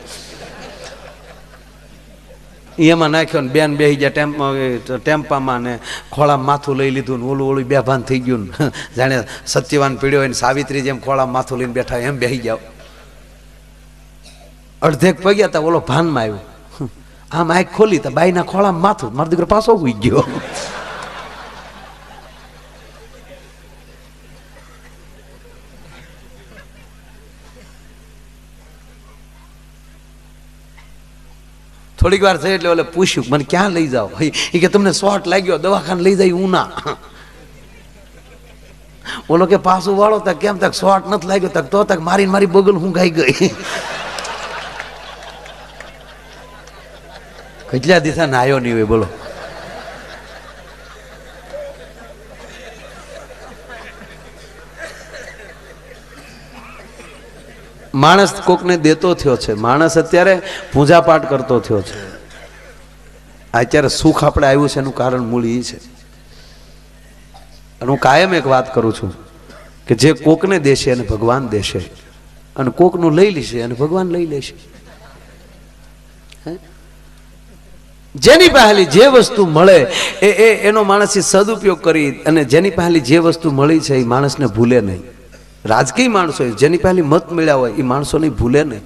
એમાં નાખ્યો ને બેન બેસી ગયા ટેમ્પામાં ને ખોળામાં માથું લઈ લીધું ને ઓલું બેભાન થઈ ગયું ને જાણે સત્યવાન પીડ્યો હોય ને સાવિત્રી જેમ ખોળામાં માથું લઈને બેઠા એમ બેસી જાવ. અડધેક પગ્યા હતા ઓલો ભાનમાં આવ્યો. આમ આંખ ખોલી તો બાઈના ખોળામાં માથું. મારો દીકરો પાછો ઉઈ ગયો. થોડીક વાર થઈ એટલે ઓલે પૂછ્યું મને ક્યાં લઈ જાઓ? એ કે તમને શોર્ટ લાગ્યો, દવાખાને લઈ જાય ઉના. ઓલો કે પાછું વાળો તક કેમ તક શોર્ટ નથી લાગ્યો તક તો તક મારી મારી બગલ હું ગાઈ ગઈ. કેટલા દિવસા નાયો નહીં હોય બોલો. માણસ કોકને દેતો થયો છે. માણસ અત્યારે પૂજા પાઠ કરતો થયો છે. અત્યારે સુખ આપણે આવ્યું છે એનું કારણ મૂળ એ છે. અને હું કાયમ એક વાત કરું છું કે જે કોકને દેશે અને ભગવાન દેશે, અને કોકનું લઈ લેશે અને ભગવાન લઈ લેશે. જેની પહેલી જે વસ્તુ મળે એનો માણસ સદુપયોગ કરી, અને જેની પહેલી જે વસ્તુ મળી છે એ માણસને ભૂલે નહીં. રાજકીય માણસો જેની પહેલી મત મળ્યા હોય એ માણસો નહીં ભૂલે નહીં.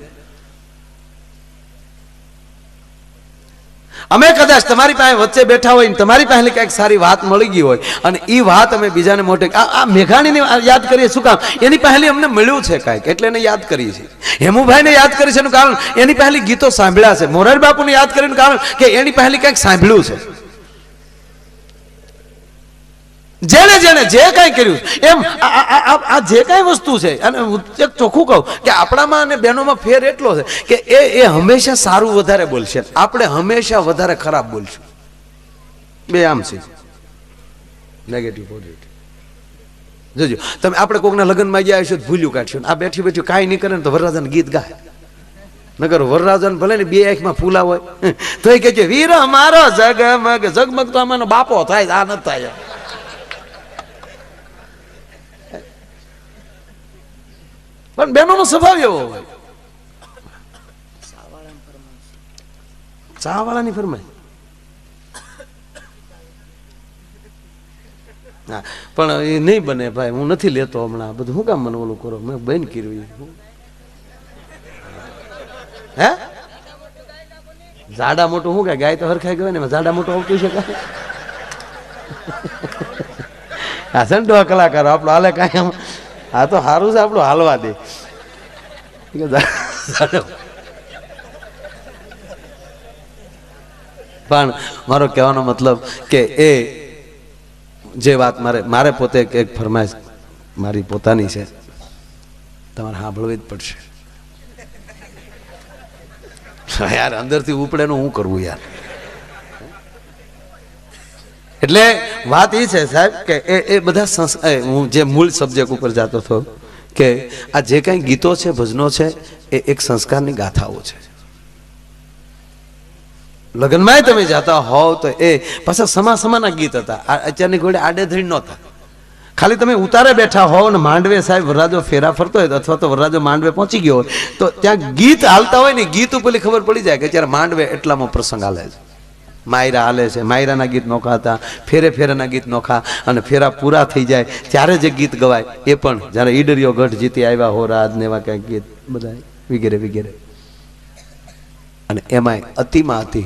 અમે કદાચ તમારી પાસે વચ્ચે બેઠા હોય ને તમારી પહેલી કઈક સારી વાત મળી ગઈ હોય અને એ વાત અમે બીજાને મોટે આ મેઘાણીને યાદ કરીએ શું કામ? એની પહેલી અમને મળ્યું છે કાંઈક એટલે એને યાદ કરીએ છીએ. હેમુભાઈને યાદ કરીએ છીએ એનું કારણ એની પહેલી ગીતો સાંભળ્યા છે. મોરારી બાપુને યાદ કરીને કારણ કે એની પહેલી કંઈક સાંભળ્યું છે. જેને જેને જે કાંઈ કર્યું એમ આ જે કાંઈ વસ્તુ છે, અને એક ચોખ્ખું કહું કે આપણામાં અને બહેનોમાં ફેર એટલો છે કે એ હંમેશા સારું વધારે બોલશે, આપણે હંમેશા વધારે ખરાબ બોલશું. બે આમ છે, નેગેટિવ પોઝિટિવ. જોજો તમે આપણે કોકના લગ્નમાં ગયા હશો ભૂલ્યું કાઢશો, આ બેઠી બેઠી કાંઈ નહીં કરે ને તો વરરાજાને ગીત ગાય. નગર વરરાજાને ભલે ને 2 આંખમાં ફૂલા હોય તો એ કહે છે વીર મારો જગમગ જગમગ તો આમાંનો બાપો થાય, આ ન થાય. પણ બહેનોનો સ્વભાવ એવો હોય. ચા વાળાની ફરમાય. હા પણ એ નહીં બને ભાઈ, હું નથી લેતો હમણાં. બધું શું કામ મને ઓલું કરો? મેં બંધ કર્યું. હે જાડા મોટું શું કે ગાય તો હરખાઈ ગયો ને જાડા મોટું આવતું છે કાંઈ? આ સંડો કલાકાર આપણો હાલે કાંઈ. આ તો સારું છે આપણું હાલવા દે. પણ મારો કહેવાનો મતલબ કે એ જે વાત મારે પોતે એક ફરમાઈશ મારી પોતાની છે, તમારે સાંભળવી જ પડશે. યાર અંદરથી ઉપડે નું હું કરવું યાર. એટલે વાત એ છે સાહેબ કે એ બધા હું જે મૂળ સબ્જેક્ટ ઉપર જતો હતો કે આ જે કંઈ ગીતો છે ભજનો છે એ એક સંસ્કારની ગાથાઓ છે. લગ્નમાં તમે જાતા હોવ તો એ પાછા સમાના ગીત હતા. અત્યારની ઘોડે આડેધડી નહોતા. ખાલી તમે ઉતારે બેઠા હોવ ને માંડવે સાહેબ વરરાજો ફેરા ફરતો હોય અથવા તો વરરાજો માંડવે પહોંચી ગયો હોય તો ત્યાં ગીત હાલતા હોય ને ગીત ઉપર ખબર પડી જાય કે ત્યારે માંડવે એટલામાં પ્રસંગ હાલે છે. માયરા હાલે છે, માયરાના ગીત નોખા હતા, ફેરેના ગીત નોખા, અને ફેરા પૂરા થઈ જાય ત્યારે જે ગીત ગવાય એ પણ જ્યારે ઈડરિયો ગઢ જીતી આવ્યા હો રાજ ને એવા ક્યાંક ગીત બધા વગેરે વગેરે. અને એમાંય અતિમાં અતિ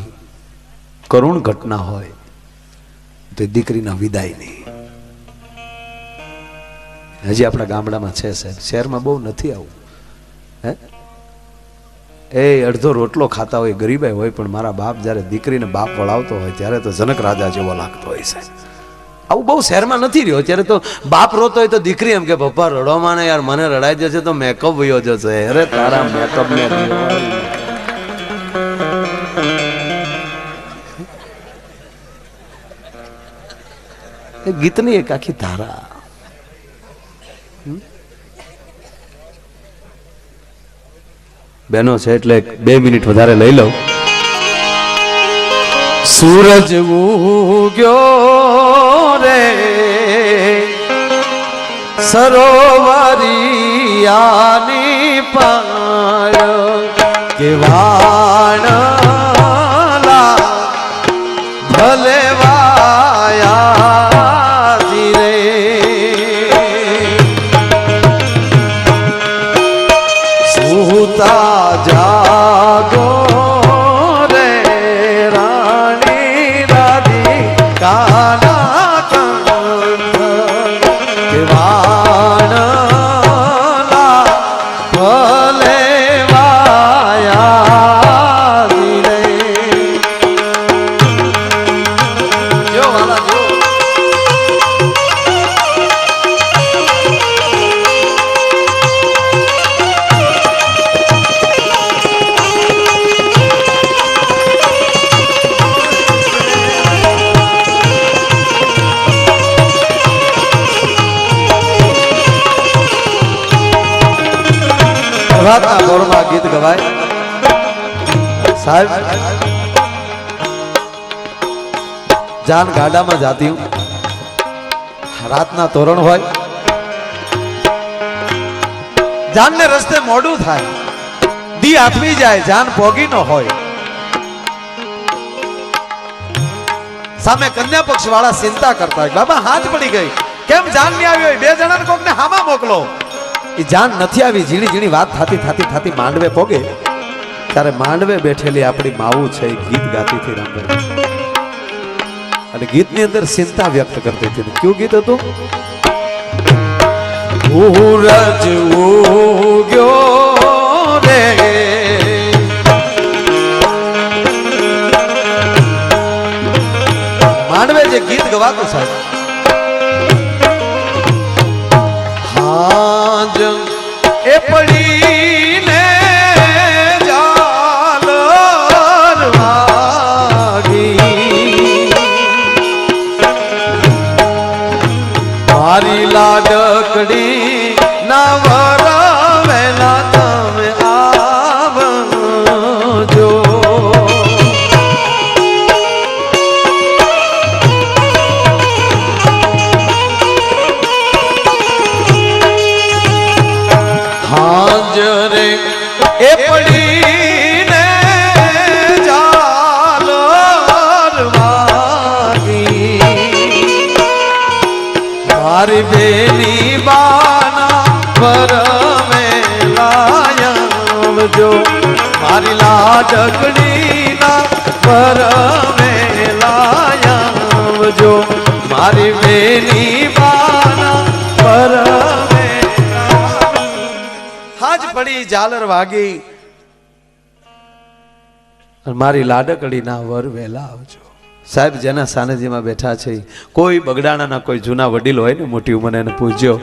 કરુણ ઘટના હોય તો દીકરીના વિદાયની. હજી આપણા ગામડામાં છે સાહેબ, શહેરમાં બહુ નથી આવું. હે એ અડધો રોટલો ખાતા હોય, ગરીબાઈ હોય, પણ મારા બાપ જ્યારે દીકરીને બાપ વળાવતો હોય ત્યારે તો જનક રાજા જેવો લાગતો હોય સાહેબ. આવું બહુ શહેરમાં નથી રહ્યો. ત્યારે તો બાપ રોતો હોય તો દીકરી એમ કે પપ્પા રડો માને યાર, મને રડાઈ જશે તો મેકઅપ વયો જશે. અરે તારા મેકઅપ ને ગીતની એક આખી ધારા. બહેનો છે એટલે 2 મિનિટ વધારે લઈ લઉં. સૂરજ ઉગ્યો રે સરોવરિયાની પાળ કે વાણલા ભલે વાયા રે સુતા જાગો રે રાણી રાધી કાના કંઠ કે વાણલા ભલે વાયા રે. જો વાલા જો રાતના દોરમાં ગીત ગવાય સાહેબ. જાન ગાડામાં જાતી હું, રાતના તોરણ હોય, જાનને રસ્તે મોડું થાય, દી આથમી જાય, જાન પોગી ન હોય. સામે કન્યા પક્ષ વાળા ચિંતા કરતા હોય, બાબા હાથ પડી ગઈ, કેમ જાન નહીં આવી હોય, 2 જણાને કોકને હામાં મોકલો. એ જાન નથી આવી. ઝીણી ઝીણી વાત થાતી માંડવે પોગે ત્યારે માંડવે બેઠેલી આપણી માવું છે ગીત ગાતી હતી રામભાઈ, અને ગીતની અંદર ચિંતા વ્યક્ત કરતી હતી. કયું ગીત હતું? સૂરજ ઉગ્યો રે માંડવે જે ગીત ગવાતું સાહેબ, એ પડીને જાલર વાગી મારી લાડકડી ના વરવેલા તમે આવજો. હાજરે એ પડીને જાલર વાગી મારી બેની બાના વરમે લાયવજો. મારી લાડકડીના વરમે લાયવજો. મારી બેની બાના વરમે હાજ પડી ઝાલર વાગી મારી લાડકડી ના વર વેલા આવજો. સાહેબ જેના સાનિધ્યમાં બેઠા છે કોઈ બગડાણાના કોઈ જૂના વડીલ હોય ને મોટી ઉંમરે એને પૂછજો.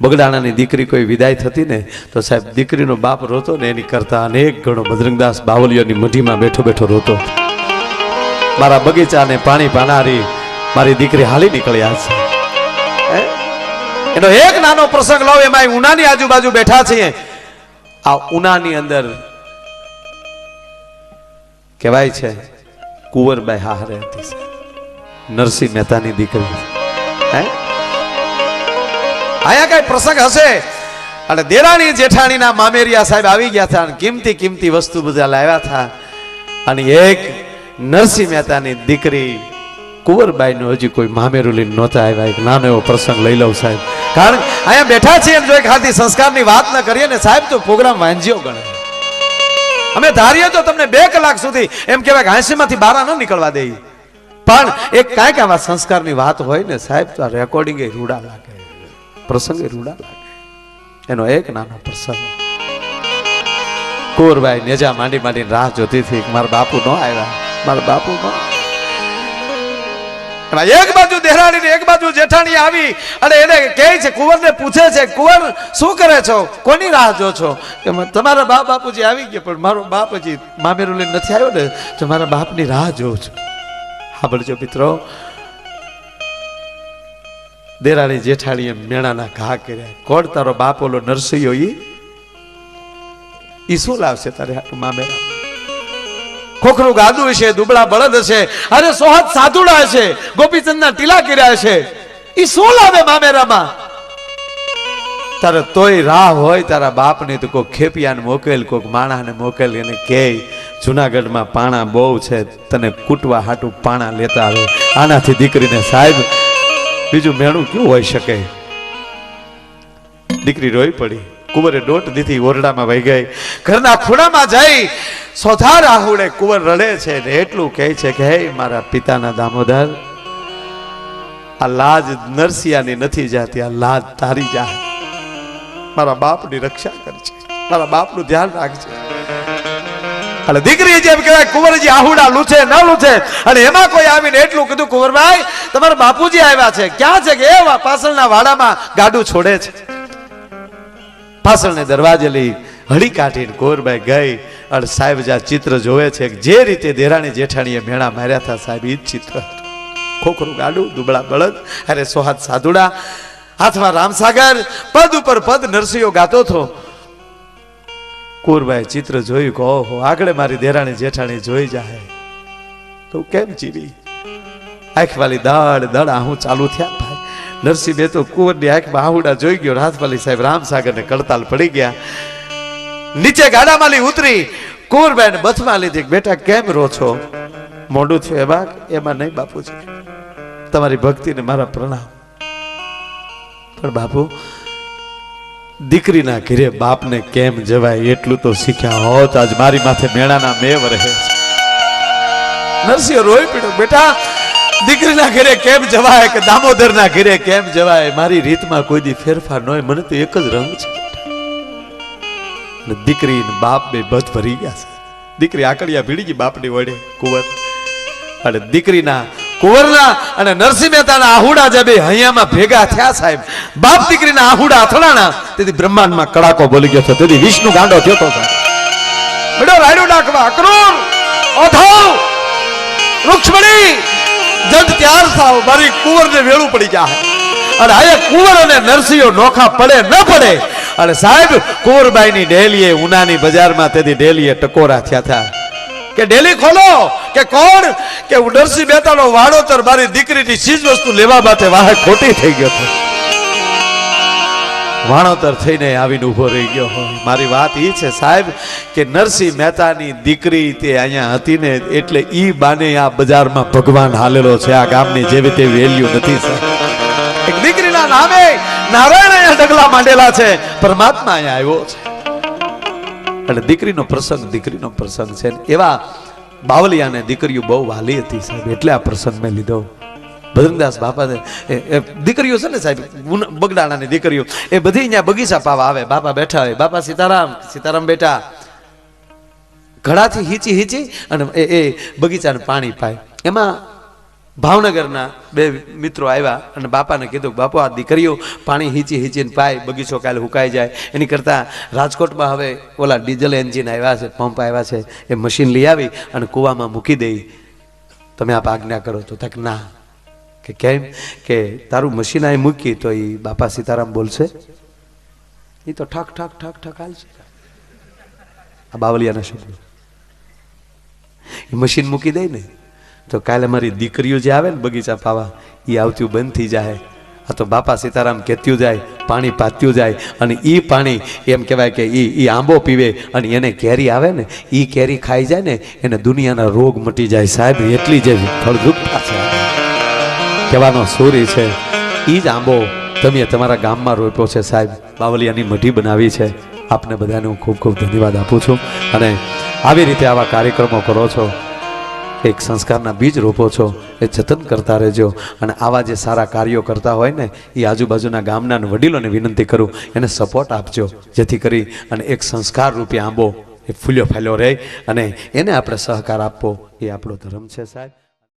બગડાણાની દીકરી કોઈ વિદાય થતી ને તો સાહેબ દીકરીનો બાપ રોતો ને એની કરતા અનેક ગણો બજરંગદાસ બાવલીઓની મઢીમાં બેઠો બેઠો રોતો. મારા બગીચાને પાણી પાનારી મારી દીકરી હાલી નીકળ્યા છે. એનો એક નાનો પ્રસંગ લો. એમાં ઉનાની આજુબાજુ બેઠા છીએ. આ ઉનાની અંદર કહેવાય છે કુંવરબાઈ હારે હતી, નરસિંહ મહેતાની દીકરી. હે આયા કઈ પ્રસંગ હશે અને દેરાણી જેઠાણીના મામેરિયા સાહેબ આવી ગયા હતા અને કિંમતી કિંમતી વસ્તુ બધા લાવ્યા હતા અને એક નરસિંહ મહેતાની દીકરી કુંવરબાઈ નું હજી કોઈ મામેરું લઈને નહોતા આવ્યા. એક નાનો એવો પ્રસંગ લઈ લઉં સાહેબ, કારણ અહીંયા બેઠા છીએ જો એક હાથી સંસ્કારની વાત ન કરીએ ને સાહેબ તો પ્રોગ્રામ વાંજ્યો ગણે. અમે ધારીએ તો તમને 2 કલાક સુધી એમ કહેવાય કે હાંસીમાંથી બહાર ન નીકળવા દે, પણ એક કાંઈક આવા સંસ્કારની વાત હોય ને સાહેબ તો આ રેકોર્ડિંગ એ રૂડા લાગે, પ્રસંગે રૂડા લાગે. એનો એક નાનો પ્રસંગ. કુંવરબાઈ નેજા માંડી માંડીને રાહ જોતી હતી કે મારા બાપુ નો આવ્યા, મારા બાપુ નો. એક બાજુ દેરાણી ને એક બાજુ જેઠાણી આવી અને એને કહે છે, કુંવરને પૂછે છે, કુંવર શું કરે છો, કોની રાહ જો છો? કે તમારા બાપ બાપુજી આવી ગયા પણ મારો બાપ હજી મામેરું લઈને નથી આવ્યો ને, તો મારા બાપની રાહ જોઉં છું. સાંભળજો મિત્રો, દેરાણી જેઠાણીએ મેણાના ઘા કર્યા. કોણ તારો બાપ ઓલો નરસિંહો? ઈ શું લાવશે તારે મામેરા? ખોખરું ગાદું હશે, દુબળા બળદ હશે, અરે સોહત સાધુડા હશે, ગોપીચંદના ટીલા કર્યા હશે, ઈ શું લાવે મામેરામાં? તારે તોય રાહ હોય તારા બાપની તો કોઈ ખેપિયાને મોકલ, કોઈક માણાને મોકલ, એને કે જુનાગઢમાં પાણા બહુ છે, તને કૂટવા હાટું પાણા લેતા આવે. આનાથી દીકરીને સાહેબ બીજું મેણું ક્યું હોઈ શકે? દીકરી રોઈ પડી. કુંવરે દોટ દીધી, ઓરડામાં વહી ગઈ. ઘરના ખૂણામાં જઈ સોધાર આહુડે કુંવર રડે છે ને એટલું કહે છે કે હે મારા પિતાના દામોદર, આ લાજ નરસિયાની નથી જાતી, આ લાજ તારી જા. મારા બાપની રક્ષા કરજે, મારા બાપનું ધ્યાન રાખજે. અને દીકરી જેમ કહેવાય કુંવરજી આહુડા લૂછે ન લૂછે અને એમાં કોઈ આવીને એટલું કીધું, કુંવરભાઈ તમારા બાપુજી આવ્યા છે. ક્યાં છે? કે એવા પાછળના વાડામાં ગાડું છોડે છે. પાછળને દરવાજે લઈ હળી કાઢીને કુંવરબાઈ ગઈ અને સાહેબ જ્યાં ચિત્ર જોવે છે, જે રીતે દેરાણી જેઠાણીએ મેણા માર્યા હતા સાહેબ, ઈ જ ચિત્ર હતું. ખોખરું ગાડું, દુબળા બળદ, અરે સોહાત સાધુડા, હાથમાં રામસાગર, પદ ઉપર પદ નરસિંહો ગાતો હતો. કુંવરબાઈ ચિત્ર જોયું કે ઓહો, આગળ મારી દેરાણી જેઠાણી જોઈ જાય તો કેમ જીવી? આંખ વાલી દડ દડ આહું ચાલુ થયા ભાઈ. નરસિંહ બે તો કુંવરની આંખમાં આહુડા જોઈ ગયો. હાથવાલી સાહેબ રામસાગર ને કડતાલ પડી ગયા. નીચે ગાડામાલી ઉતરી કુંવરબાઈ ને બથમાં લીધી. બેટા કેમ રો છો? મોઢું થયું એમાં નહીં બાપુજી, તમારી ભક્તિને મારા પ્રણામ. પણ બાપુ, દીકરીના ઘરે બાપને કેમ જવાય એટલું તો શીખ્યા હોત આજ મારી માથે મેણાના મેવ રહે છે. નરસિંહ રોઈ પડ્યો. બેટા દીકરીના ઘરે કેમ જવાય કે દામોદરના ઘરે કેમ જવાય? મારી રીતમાં કોઈ દી ફેરફાર ન હોય, મને તો એક જ રંગ છે. દીકરી ને બાપ બે બધ ભરી ગયા છે. દીકરી આકડિયા ભીડી ગઈ બાપની વડે કુંવર, અને દીકરીના કુંવરના અને નરસિંહ મહેતાના આહુડા જે બે હૈયામાં ભેગા થયા સાહેબ, બાપ દીકરીના આહુડા અથડાણા, તેથી બ્રહ્માંડમાં કડાકો બોલી ગયો હતો. તેથી વિષ્ણુ ગાંડો થયો હતો સાહેબ. બેડો રાડ્યો નાખવા અક્રૂર ઓધવ રૂક્ષ્મણી જડ ત્યાર થાવ, મારી કુંવરને વેળું પડી જાય. અને આ કુંવર અને નરસિંહો નોખા પડે ન પડે. અને સાહેબ કુંવરબાઈની ડેલીએ ઉનાની બજારમાં તેથી ડેલીએ ટકોરા થયા હતા કે ડેલી ખોલો કે કોણ? કે નરસિંહ મહેતાનો વાડોતર મારી દીકરીની ચીજ વસ્તુ લેવા માટે વાહે ખોટી થઈ ગયો હતો. વાણોતર થઈને આવીને ઉભો રહી ગયો હોય. મારી વાત એ છે સાહેબ કે નરસિંહ મહેતાની દીકરી તે અહીંયા હતી ને એટલે ઈ બાને આ બજારમાં ભગવાન હાલેલો છે. આ ગામની જેવી તેવી વેલ્યુ નથી સાહેબ. એક દીકરીના નામે નારાયણ અહીંયા ડગલા માંડેલા છે, પરમાત્મા અહીંયા આવ્યો છે. એટલે દીકરીનો પ્રસંગ છે. એવા બાવલિયાને દીકરીઓ બહુ વાલી હતી સાહેબ, એટલે આ પ્રસંગ મેં લીધો. ભદ્રંગદાસ બાપા દીકરીઓ છે ને સાહેબ, બગડાણાની દીકરીઓ, એ બધી અહીંયા બગીચા પાવા આવે. બાપા બેઠા હોય, બાપા સીતારામ બેટા ઘડાથી હીચી અને એ બગીચાને પાણી પાય. એમાં ભાવનગરના બે મિત્રો આવ્યા અને બાપાને કીધું, બાપુ આ દીકરીઓ પાણી હીચીને પાય, બગીચો કાલે હુકાઈ જાય. એની કરતાં રાજકોટમાં હવે ઓલા ડીઝલ એન્જિન આવ્યા છે, પંપ આવ્યા છે, એ મશીન લઈ આવી અને કૂવામાં મૂકી દઈ, તમે આપ આજ્ઞા કરો. તો તક ના, કે કેમ? કે તારું મશીન અહીં મૂકી તો એ બાપા સીતારામ બોલશે, એ તો ઠક ઠક ઠક ઠક હાલશે. આ બાવલિયાના શબ્દો. મશીન મૂકી દે ને તો કાલે મારી દીકરીઓ જે આવે ને બગીચા પાવા એ આવતું બંધ થઈ જાય. આ તો બાપા સીતારામ કહેતું જાય, પાણી પાત્યું જાય, અને એ પાણી એમ કહેવાય કે એ આંબો પીવે અને એને કેરી આવે ને એ કેરી ખાઈ જાય ને એને દુનિયાના રોગ મટી જાય. સાહેબ એટલી જે ફળદ્રુપતા છે કહેવાનો સૂરી છે. એ જ આંબો તમે તમારા ગામમાં રોપ્યો છે સાહેબ, બાવલિયાની મઢી બનાવી છે. આપને બધાને હું ખૂબ ખૂબ ધન્યવાદ આપું છું. અને આવી રીતે આવા કાર્યક્રમો કરો છો, એક સંસ્કારના બીજ રોપો છો, એ જતન કરતા રહેજો. અને આવા જે સારા કાર્યો કરતા હોય ને એ આજુબાજુના ગામના વડીલોને વિનંતી કરું એને સપોર્ટ આપજો, જેથી કરી અને એક સંસ્કાર રૂપી આંબો એ ફૂલ્યો ફાલ્યો રહે અને એને આપણે સહકાર આપવો એ આપણો ધર્મ છે સાહેબ.